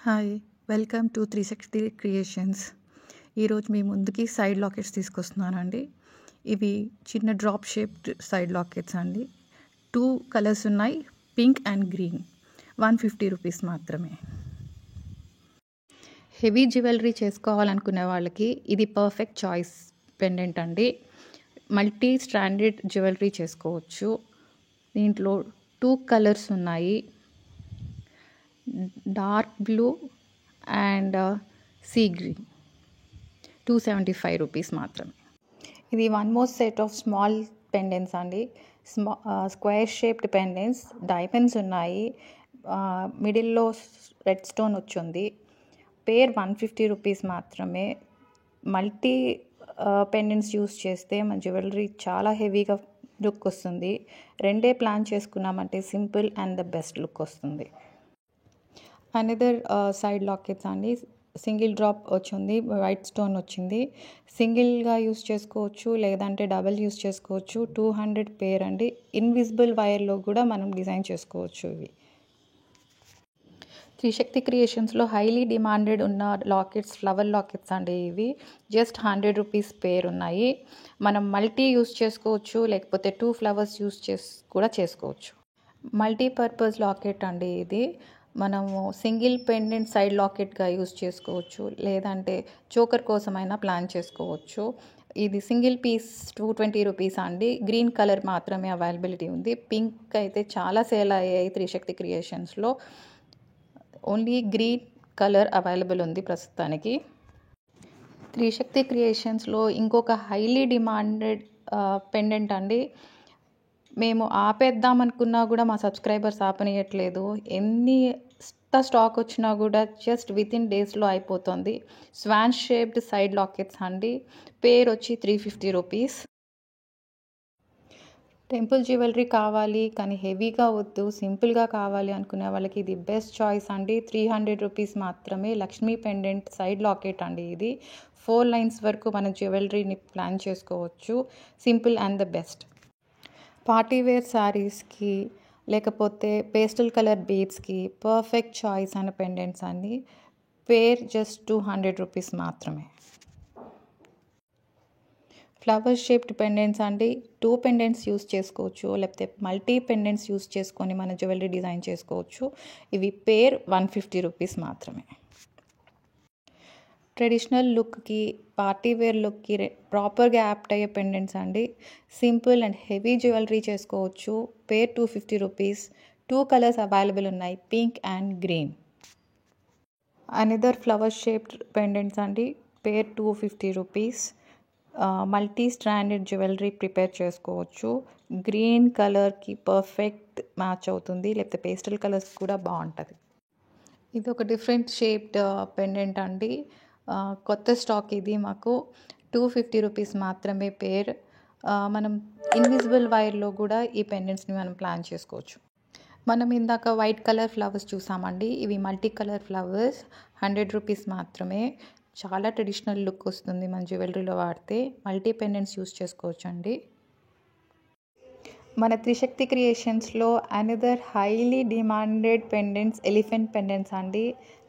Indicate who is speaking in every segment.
Speaker 1: Hi welcome to 360 creations. ఈరోజు మీ ముందుకి side lockets తీసుకొస్తున్నానండి. ఇవి చిన్న డ్రాప్ షేప్డ్ సైడ్ లాకెట్స్ అండి. 2 కలర్స్ ఉన్నాయి, పింక్ అండ్ గ్రీన్. 150 రూపీస్ మాత్రమే. హెవీ జ్యువెలరీ చేసుకోవాలనుకునే వాళ్ళకి ఇది పర్ఫెక్ట్ చాయిస్ పెండెంట్ అండి. మల్టీ స్టాండర్డ్ జ్యువెలరీ చేసుకోవచ్చు. దీంట్లో 2 కలర్స్ ఉన్నాయి, dark blue and sea green. 275 rupees మాత్రమే. ఇది one more set of small pendants అండి. స్క్వేర్ షేప్డ్ పెండెంట్స్, డైమండ్స్ ఉన్నాయి, మిడిల్లో రెడ్ స్టోన్ వచ్చింది. పేర్ 150 రూపీస్ మాత్రమే. మల్టీ పెండెంట్స్ యూస్ చేస్తే మన జ్యువెలరీ చాలా హెవీగా లుక్ వస్తుంది. రెండే ప్లాన్ చేసుకున్నామంటే simple and the best look వస్తుంది. అనదర్ సైడ్ లాకెట్స్ అండి. సింగిల్ డ్రాప్ వచ్చింది, వైట్ స్టోన్ వచ్చింది. సింగిల్గా యూస్ చేసుకోవచ్చు, లేదంటే డబల్ యూస్ చేసుకోవచ్చు. 200 పేర్ అండి. ఇన్విజిబుల్ వైర్లో కూడా మనం డిజైన్ చేసుకోవచ్చు. ఇవి త్రిశక్తి క్రియేషన్స్లో హైలీ డిమాండెడ్ ఉన్న లాకెట్స్, ఫ్లవర్ లాకెట్స్ అండి. ఇవి జస్ట్ 100 రూపీస్ పేర్ ఉన్నాయి. మనం మల్టీ యూస్ చేసుకోవచ్చు, లేకపోతే 2 ఫ్లవర్స్ యూస్ కూడా చేసుకోవచ్చు. మల్టీపర్పస్ లాకెట్ అండి ఇది. మనము సింగిల్ పెండెంట్ సైడ్ లాకెట్గా యూస్ చేసుకోవచ్చు, లేదంటే చోకర్ కోసమైనా ప్లాన్ చేసుకోవచ్చు. ఇది సింగిల్ పీస్ 220 రూపీస్ అండి. గ్రీన్ కలర్ మాత్రమే అవైలబిలిటీ ఉంది. పింక్ అయితే చాలా సేల్ అయ్యాయి త్రిశక్తి క్రియేషన్స్లో. ఓన్లీ గ్రీన్ కలర్ అవైలబుల్ ఉంది ప్రస్తుతానికి. త్రిశక్తి క్రియేషన్స్లో ఇంకొక హైలీ డిమాండెడ్ పెండెంట్ అండి. మేము ఆపేద్దామనుకున్నా కూడా మా సబ్స్క్రైబర్స్ ఆపనియట్లేదు. ఎంత స్టాక్ వచ్చినా కూడా జస్ట్ వితిన్ డేస్లో అయిపోతుంది. స్వాన్ షేప్డ్ సైడ్ లాకెట్స్ అండి. పేర్ వచ్చి 350 రూపీస్. టెంపుల్ జ్యువెలరీ కావాలి కానీ హెవీగా వద్దు, సింపుల్గా కావాలి అనుకునే వాళ్ళకి ఇది బెస్ట్ చాయిస్ అండి. 300 రూపీస్ మాత్రమే. లక్ష్మీ పెండెంట్ సైడ్ లాకెట్ అండి. ఇది 4 లైన్స్ వరకు మన జ్యువెలరీని ప్లాన్ చేసుకోవచ్చు. Simple and the best. Party wear శారీస్కి, లేకపోతే పేస్టల్ కలర్ బీడ్స్కి పర్ఫెక్ట్ చాయిస్ అయిన పెండెంట్స్ అండి. పేర్ జస్ట్ 200 రూపీస్ మాత్రమే. ఫ్లవర్ షేప్డ్ పెండెంట్స్ అండి. 2 పెండెంట్స్ యూస్ చేసుకోవచ్చు, లేకపోతే మల్టీ పెండెంట్స్ యూస్ చేసుకొని మన జ్యువెలరీ డిజైన్ చేసుకోవచ్చు. ఇవి పేర్ 150 రూపీస్ మాత్రమే. ట్రెడిషనల్ లుక్కి, పార్టీవేర్ లుక్కి ప్రాపర్గా యాప్ట్ అయ్యే పెండెంట్స్ అండి. సింపుల్ అండ్ హెవీ జ్యువెలరీ చేసుకోవచ్చు. పేర్ 250 రూపీస్. 2 కలర్స్ అవైలబుల్ ఉన్నాయి, pink and green. Another flower shaped pendants అండి. పేర్ 250 rupees. Multi standard jewellery prepare చేసుకోవచ్చు. గ్రీన్ కలర్కి పర్ఫెక్ట్ మ్యాచ్ అవుతుంది, లేకపోతే పేస్టల్ కలర్స్ కూడా బాగుంటుంది. ఇది ఒక డిఫరెంట్ షేప్డ్ పెండెంట్ అండి. కొత్త స్టాక్ ఇది మాకు. 250 రూపీస్ మాత్రమే పేర్. మనం ఇన్విజిబుల్ వైర్లో కూడా ఈ పెండెంట్స్ని మనం ప్లాన్ చేసుకోవచ్చు. మనం ఇందాక వైట్ కలర్ ఫ్లవర్స్ చూసామండి. ఇవి మల్టీ కలర్ ఫ్లవర్స్. 100 రూపీస్ మాత్రమే. చాలా ట్రెడిషనల్ లుక్ వస్తుంది మన జ్యువెలరీలో వాడితే. మల్టీ పెండెంట్స్ యూస్ చేసుకోవచ్చు అండి. మన త్రిశక్తి క్రియేషన్స్లో another highly demanded pendants elephant pendants అండి.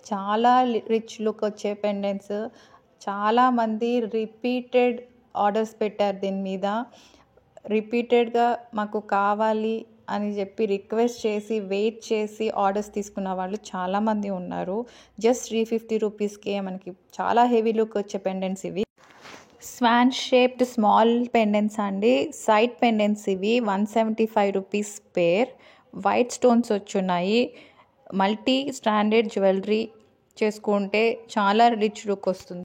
Speaker 1: చాలా రిచ్ లుక్ వచ్చే పెండెంట్స్. చాలామంది రిపీటెడ్ ఆర్డర్స్ పెట్టారు దీని మీద. రిపీటెడ్గా మాకు కావాలి అని చెప్పి రిక్వెస్ట్ చేసి, వెయిట్ చేసి ఆర్డర్స్ తీసుకున్న వాళ్ళు చాలామంది ఉన్నారు. జస్ట్ 350 రూపీస్కే మనకి చాలా హెవీ లుక్ వచ్చే పెండెంట్స్ ఇవి. స్వాన్ షేప్డ్ స్మాల్ పెండెంట్స్ అండి. సైడ్ పెండెంట్స్ ఇవి. 175 రూపీస్ పేర్. వైట్ స్టోన్స్ వచ్చున్నాయి. మల్టీ స్టాండర్డ్ జ్యువెలరీ చేసుకుంటే చాలా రిచ్ లుక్ వస్తుంది.